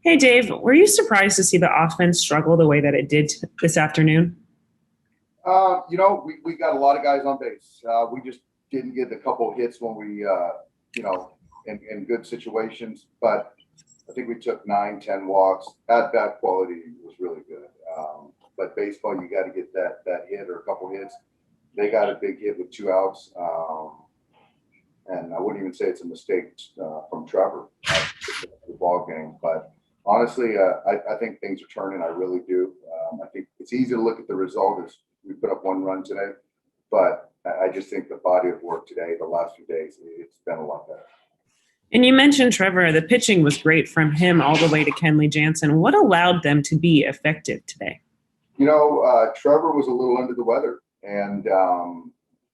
Hey, Dave, were you surprised to see the offense struggle the way that it did this afternoon? We got a lot of guys on base. We just didn't get a couple of hits when in good situations. But I think we took 9, 10 walks. At bat quality was really good. But baseball, you got to get that hit or a couple hits. They got a big hit with 2 outs. And I wouldn't even say it's a mistake from Trevor the ball game. But honestly, I think things are turning. I really do. I think it's easy to look at the result as we put up 1 run today, but I just think the body of work today, the last few days, it's been a lot better. And you mentioned Trevor. The pitching was great from him all the way to Kenley Jansen. What allowed them to be effective today? Trevor was a little under the weather, and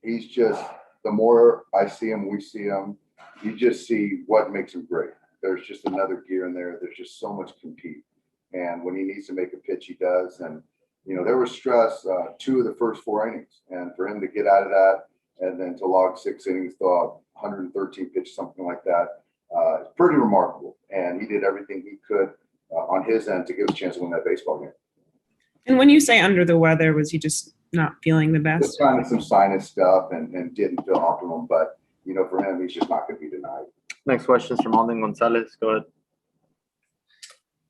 he's just, the more I see him, we see him, you just see what makes him great. There's just another gear in there. There's just so much compete. And when he needs to make a pitch, he does. And, there was stress 2 of the first 4 innings. And for him to get out of that and then to log 6 innings, throw 113 pitches, something like that, it's pretty remarkable. And he did everything he could on his end to give us a chance to win that baseball game. And when you say under the weather, was he just not feeling the best? Just kind of some sinus stuff and didn't feel optimum. But, for him, he's just not going to be denied. Next question is from Alden Gonzalez. Go ahead.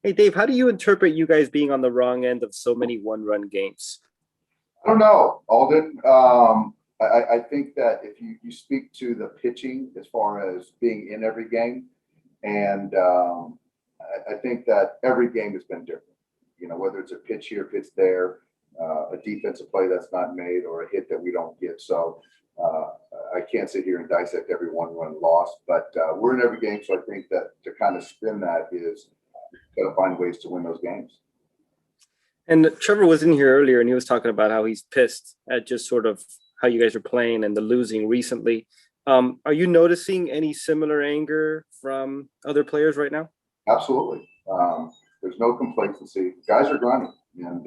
Hey, Dave, how do you interpret you guys being on the wrong end of so many 1-run games? I don't know, Alden. I think that if you speak to the pitching as far as being in every game, and I think that every game has been different. Whether it's a pitch here, pitch there, a defensive play that's not made, or a hit that we don't get. So I can't sit here and dissect every 1-run loss, but we're in every game. So I think that to kind of spin that is got to find ways to win those games. And Trevor was in here earlier, and he was talking about how he's pissed at just sort of how you guys are playing and the losing recently. Are you noticing any similar anger from other players right now? Absolutely. There's no complacency. Guys are grinding, and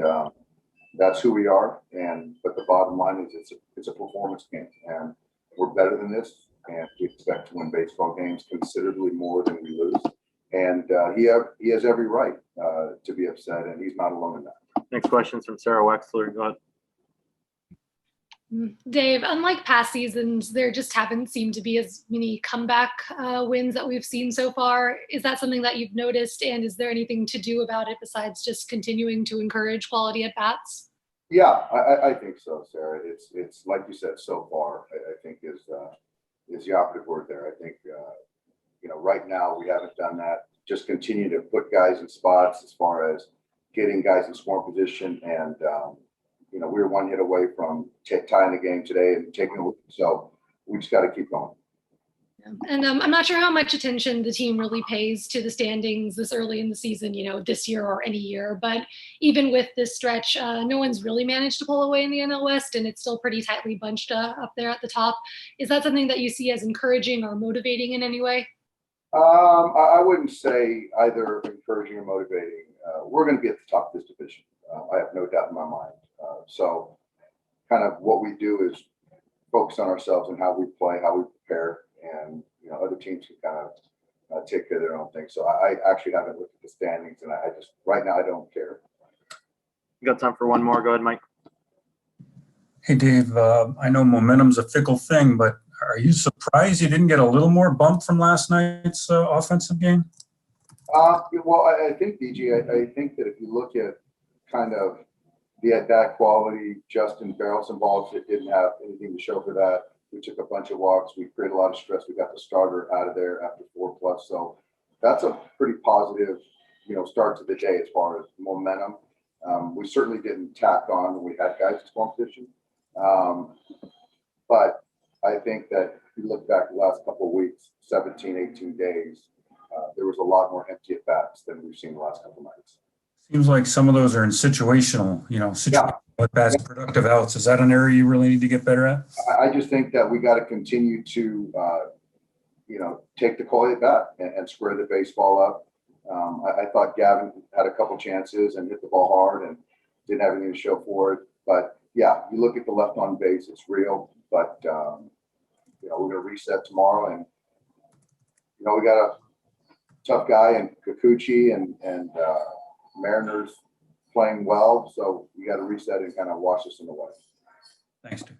that's who we are. But the bottom line is it's a performance game, and we're better than this, and we expect to win baseball games considerably more than we lose. And he has every right to be upset, and he's not alone in that. Next question is from Sarah Wexler. Go ahead. Dave, unlike past seasons, there just haven't seemed to be as many comeback wins that we've seen so far. Is that something that you've noticed, and is there anything to do about it besides just continuing to encourage quality at bats? Yeah, I think so, Sarah. It's like you said, so far, I think is the operative word there. I think right now we haven't done that. Just continue to put guys in spots as far as getting guys in scoring position, and we were 1 hit away from tying the game today and taking a look. So we just got to keep going. And I'm not sure how much attention the team really pays to the standings this early in the season, this year or any year. But even with this stretch, no one's really managed to pull away in the NL West, and it's still pretty tightly bunched up there at the top. Is that something that you see as encouraging or motivating in any way? I wouldn't say either encouraging or motivating. We're going to be at the top of this division. I have no doubt in my mind. So kind of what we do is focus on ourselves and how we play, how we prepare, and other teams can kind of take care of their own thing. So I actually haven't looked at the standings, and I just right now I don't care. You got time for one more? Go ahead, Mike. Hey, Dave, I know momentum's a fickle thing, but are you surprised you didn't get a little more bump from last night's offensive game? Well, I think, DG, I think that if you look at kind of the at-bat quality, Justin barrels and balls that didn't have anything to show for that. We took a bunch of walks. We created a lot of stress. We got the starter out of there after 4+. So that's a pretty positive, start to the day as far as momentum. We certainly didn't tack on when we had guys in scoring position. But I think that if you look back the last couple of weeks, 17, 18 days, there was a lot more empty at-bats than we've seen the last couple of nights. Seems like some of those are in situational at-bats, productive outs. Is that an area you really need to get better at? I just think that we got to continue to, take the quality at bat and square the baseball up. I thought Gavin had a couple chances and hit the ball hard and didn't have anything to show for it. But yeah, you look at the left on base, it's real. But we're going to reset tomorrow, and we got to tough guy, and Kikuchi and Mariners playing well. So we got to reset and kind of wash this in the way. Thanks, Dave.